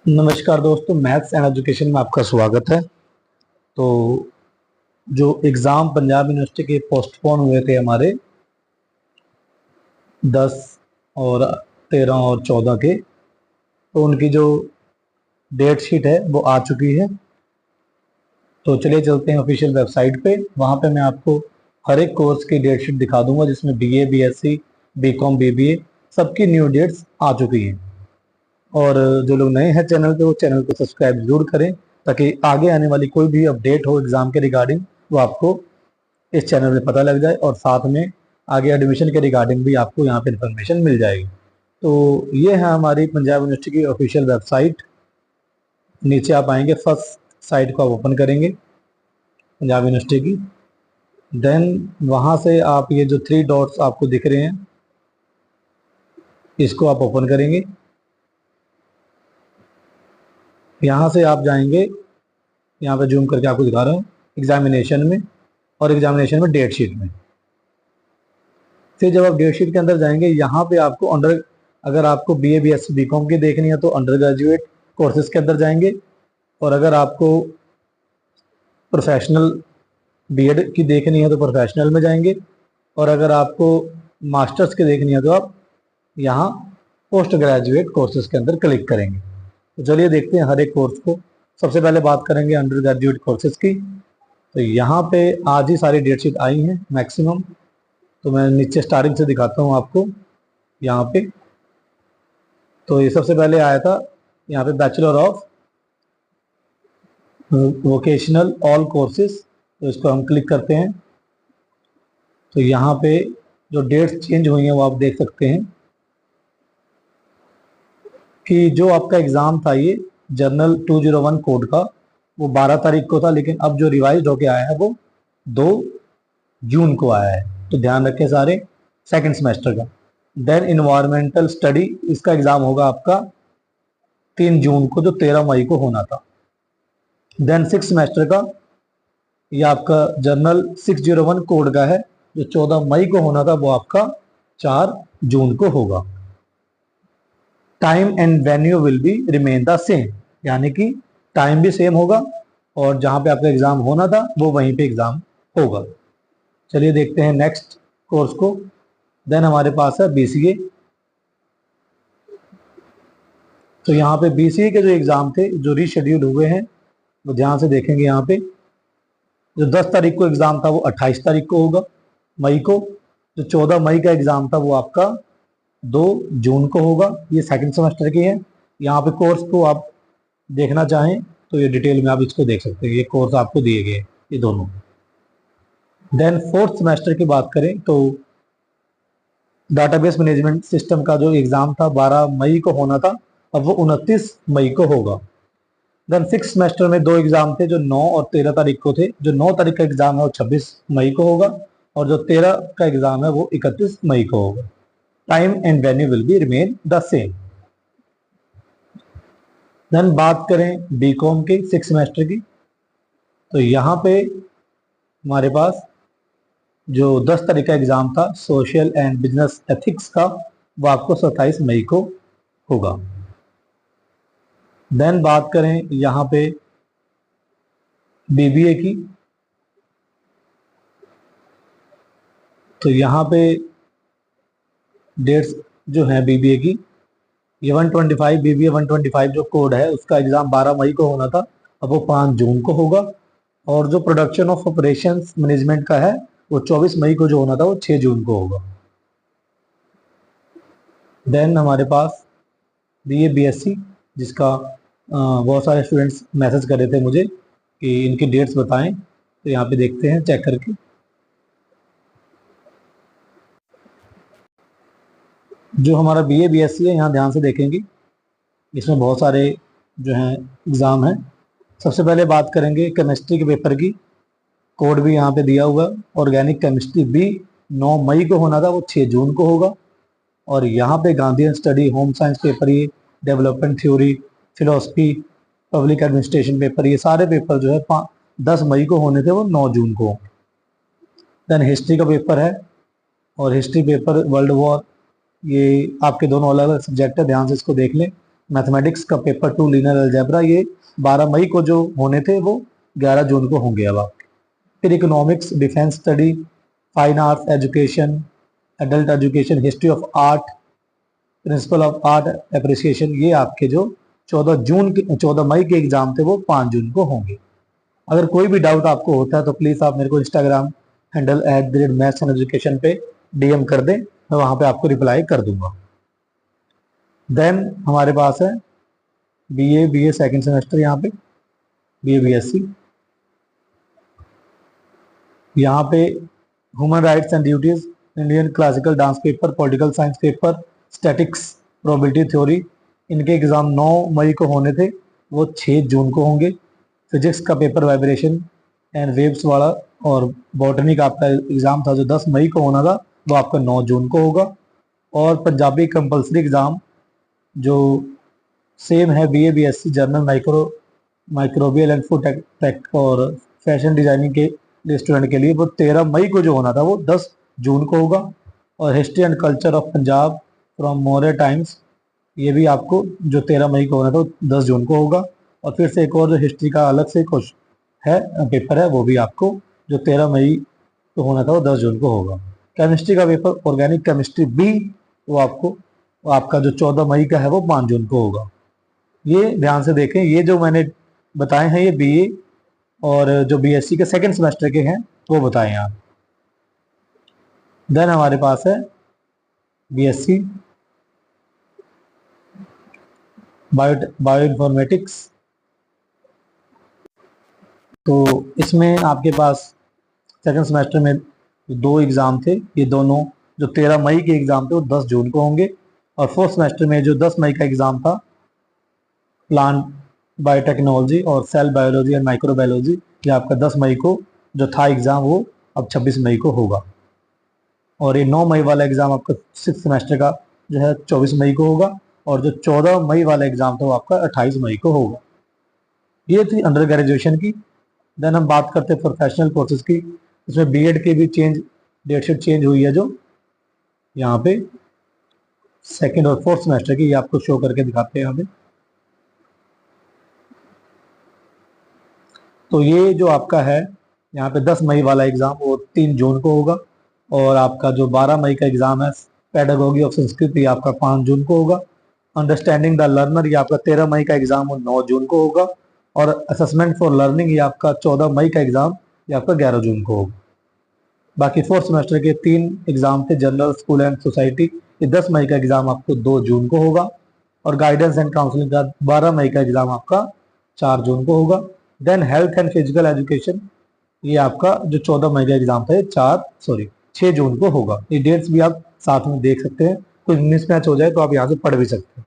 नमस्कार दोस्तों, maths and education में आपका स्वागत है। तो जो एग्ज़ाम पंजाब यूनिवर्सिटी के पोस्टपोन हुए थे हमारे 10 और 13 और 14 के, तो उनकी जो डेट शीट है वो आ चुकी है। तो चलिए चलते हैं ऑफिशियल वेबसाइट पे। वहाँ पे मैं आपको हर एक कोर्स की डेट शीट दिखा दूंगा, जिसमें बीए, बीएससी, बीकॉम, बीबीए सबकी न्यू डेट्स आ चुकी हैं। और जो लोग नए हैं चैनल पे, वो चैनल को सब्सक्राइब जरूर करें, ताकि आगे आने वाली कोई भी अपडेट हो एग्ज़ाम के रिगार्डिंग वो आपको इस चैनल में पता लग जाए, और साथ में आगे एडमिशन के रिगार्डिंग भी आपको यहाँ पे इन्फॉर्मेशन मिल जाएगी। तो ये है हमारी पंजाब यूनिवर्सिटी की ऑफिशियल वेबसाइट। नीचे आप आएंगे, फर्स्ट साइट को आप ओपन करेंगे पंजाब यूनिवर्सिटी की। देन वहाँ से आप ये जो 3 डॉट्स आपको दिख रहे हैं, इसको आप ओपन करेंगे। यहाँ से आप जाएंगे, यहाँ पे जूम करके आपको दिखा रहा हूँ, एग्जामिनेशन में, और एग्जामिनेशन में डेट शीट में। फिर जब आप डेट शीट के अंदर जाएंगे, यहाँ पे आपको अंडर, अगर आपको बीए, बीएससी, बीकॉम की देखनी है तो अंडर ग्रेजुएट कोर्सेज के अंदर जाएंगे, और अगर आपको प्रोफेशनल बीएड की देखनी है तो प्रोफेशनल में जाएंगे, और अगर आपको मास्टर्स की देखनी है तो आप यहाँ पोस्ट ग्रेजुएट कोर्सेज के अंदर क्लिक करेंगे। तो चलिए देखते हैं हर एक कोर्स को। सबसे पहले बात करेंगे अंडर ग्रेजुएट कोर्सेज की। तो यहाँ पे आज ही सारी डेट शीट आई हैं मैक्सिमम। तो मैं नीचे स्टार्टिंग से दिखाता हूँ आपको यहाँ पे। तो ये सबसे पहले आया था यहाँ पे bachelor of vocational all courses. तो इसको हम क्लिक करते हैं। तो यहाँ पे जो डेट्स चेंज हुई हैं वो आप देख सकते हैं कि जो आपका एग्ज़ाम था ये जर्नल 201 कोड का, वो 12 तारीख को था, लेकिन अब जो रिवाइज होके आया है वो 2 जून को आया है। तो ध्यान रखें सारे, सेकंड सेमेस्टर का। देन इन्वायरमेंटल स्टडी, इसका एग्ज़ाम होगा आपका 3 जून को, जो 13 मई को होना था। देन 6 सेमेस्टर का, ये आपका जर्नल 601 कोड का है, जो 14 मई को होना था, वो आपका 4 जून को होगा। Time and venue will be remain the same, यानी कि टाइम भी सेम होगा, और जहां पे आपका एग्जाम होना था वो वहीं पे एग्जाम होगा। चलिए देखते हैं नेक्स्ट कोर्स को। देन हमारे पास है बीसीए। तो यहाँ पे बीसीए के जो एग्जाम थे जो रीशेड्यूल हुए हैं, वो ध्यान से देखेंगे। यहाँ पे जो 10 तारीख को एग्जाम था वो 28 तारीख को होगा, मई को। जो 14 मई का एग्जाम था वो आपका 2 जून को होगा। ये सेकंड सेमेस्टर की है। यहाँ पे कोर्स को आप देखना चाहें तो ये डिटेल में आप इसको देख सकते हैं, ये कोर्स आपको दिए गए ये दोनों। देन फोर्थ सेमेस्टर की बात करें तो डाटाबेस मैनेजमेंट सिस्टम का जो एग्जाम था 12 मई को होना था, अब वो 29 मई को होगा। देन सिक्स सेमेस्टर में 2 एग्जाम थे जो 9 और 13 तारीख को थे। जो 9 तारीख का एग्जाम है वो 26 मई को होगा, और जो 13 का एग्जाम है वो 31 मई को होगा। Time and venue will be remain the same. Then बात करें बीकॉम के 6 सेमेस्टर की। तो यहाँ पे हमारे पास जो 10 तारीख का एग्जाम था सोशल एंड बिजनेस एथिक्स का, वो आपको 27 मई को होगा। देन बात करें यहाँ पे बीबीए की। तो यहाँ पे डेट्स जो है बीबीए की, ये 125 बीबीए 125 जो कोड है उसका एग्जाम 12 मई को होना था, अब वो 5 जून को होगा। और जो प्रोडक्शन ऑफ ऑपरेशंस मैनेजमेंट का है वो 24 मई को जो होना था वो 6 जून को होगा। देन हमारे पास बीए बीएससी, जिसका बहुत सारे स्टूडेंट्स मैसेज कर रहे थे मुझे कि इनकी डेट्स बताएं। तो यहाँ पे देखते हैं चेक करके। जो हमारा बीए बीएससी है, यहाँ ध्यान से देखेंगे, इसमें बहुत सारे जो हैं एग्ज़ाम हैं। सबसे पहले बात करेंगे केमिस्ट्री के पेपर की। कोड भी यहाँ पे दिया हुआ है। ऑर्गेनिक केमिस्ट्री बी 9 मई को होना था, वो 6 जून को होगा। और यहाँ पे Gandhian study home science paper, ये development theory, philosophy, public administration paper, ये सारे पेपर जो है 10 मई को होने थे, वो 9 जून को। देन हिस्ट्री का पेपर है, और हिस्ट्री पेपर वर्ल्ड वॉर, ये आपके दोनों अलग अलग सब्जेक्ट है, ध्यान से इसको देख लें। मैथमेटिक्स का पेपर 2 लीनियर अलजेब्रा, ये 12 मई को जो होने थे वो 11 जून को होंगे अब आपके। फिर economics, defence study, fine arts education, adult education, history of art, principle of art appreciation, ये आपके जो 14 मई के एग्जाम थे वो 5 जून को होंगे। अगर कोई भी डाउट आपको होता है तो प्लीज़ आप मेरे को इंस्टाग्राम हैंडल @mathsandeducation पे DM कर दें, मैं वहाँ पे आपको रिप्लाई कर दूंगा। देन हमारे पास है BA सेकेंड सेमेस्टर, यहाँ पे BA BSc, यहाँ पे human rights and duties, Indian classical dance paper, political science paper, statics, probability theory, इनके एग्ज़ाम 9 मई को होने थे वो 6 जून को होंगे। फिजिक्स का पेपर वाइब्रेशन एंड वेव्स वाला और बॉटनी का आपका एग्ज़ाम था जो 10 मई को होना था वो आपका 9 जून को होगा। और पंजाबी कंपलसरी एग्ज़ाम जो सेम है BA BSc general microbial and food tech और फैशन डिजाइनिंग के स्टूडेंट के लिए वो 13 मई को जो होना था वो 10 जून को होगा। और history and culture of Punjab from Maurya times, ये भी आपको जो 13 मई को होना था वो 10 जून को होगा। और फिर से एक और जो हिस्ट्री का अलग से कुछ है पेपर है वो भी आपको जो 13 मई को होना था वो 10 जून को होगा। केमिस्ट्री का पेपर ऑर्गेनिक केमिस्ट्री B वो आपका जो 14 मई का है वो 5 जून को होगा। ये ध्यान से देखें, ये जो मैंने बताए हैं ये BA और जो BSc के सेकेंड सेमेस्टर के हैं वो बताए हैं आप। देन हमारे पास है BSc बायो इन्फॉर्मेटिक्स, तो इसमें आपके पास सेकेंड सेमेस्टर में 2 एग्ज़ाम थे, ये दोनों जो 13 मई के एग्ज़ाम थे वो 10 जून को होंगे। और फोर्थ सेमेस्टर में जो 10 मई का एग्ज़ाम था प्लांट बायोटेक्नोलॉजी और सेल बायोलॉजी एंड माइक्रोबायोलॉजी, ये आपका 10 मई को जो था एग्ज़ाम वो अब 26 मई को होगा। और ये 9 मई वाला एग्ज़ाम आपका सिक्स सेमेस्टर का जो है 24 मई को होगा। और जो 14 मई वाला एग्ज़ाम था वो आपका 28 मई को होगा। ये थी अंडर ग्रेजुएशन की। देन हम बात करते हैं प्रोफेशनल कोर्सेज की। इसमें B.Ed की भी डेट शीट चेंज हुई है, जो यहाँ पे सेकेंड और फोर्थ सेमेस्टर की, ये आपको शो करके दिखाते हैं यहाँ पे। तो ये जो आपका है यहाँ पे 10 मई वाला एग्ज़ाम वो 3 जून को होगा। और आपका जो 12 मई का एग्ज़ाम है पेडागोगी ऑफ संस्कृत, ये आपका 5 जून को होगा। अंडरस्टैंडिंग द लर्नर, ये आपका 13 मई का एग्ज़ाम वो 9 जून को होगा। और असेसमेंट फॉर लर्निंग, ये आपका 14 मई का एग्ज़ाम ये आपका 11 जून को होगा। बाकी फोर्थ सेमेस्टर के 3 एग्ज़ाम थे, जनरल, स्कूल एंड सोसाइटी, ये 10 मई का एग्ज़ाम आपको 2 जून को होगा। और गाइडेंस एंड काउंसलिंग का 12 मई का एग्ज़ाम आपका 4 जून को होगा। Then health and physical education, ये आपका जो 14 मई का एग्ज़ाम था 6 जून को होगा। ये डेट्स भी आप साथ में देख सकते हैं, कुछ मिसमैच हो जाए तो आप यहाँ से पढ़ भी सकते हैं।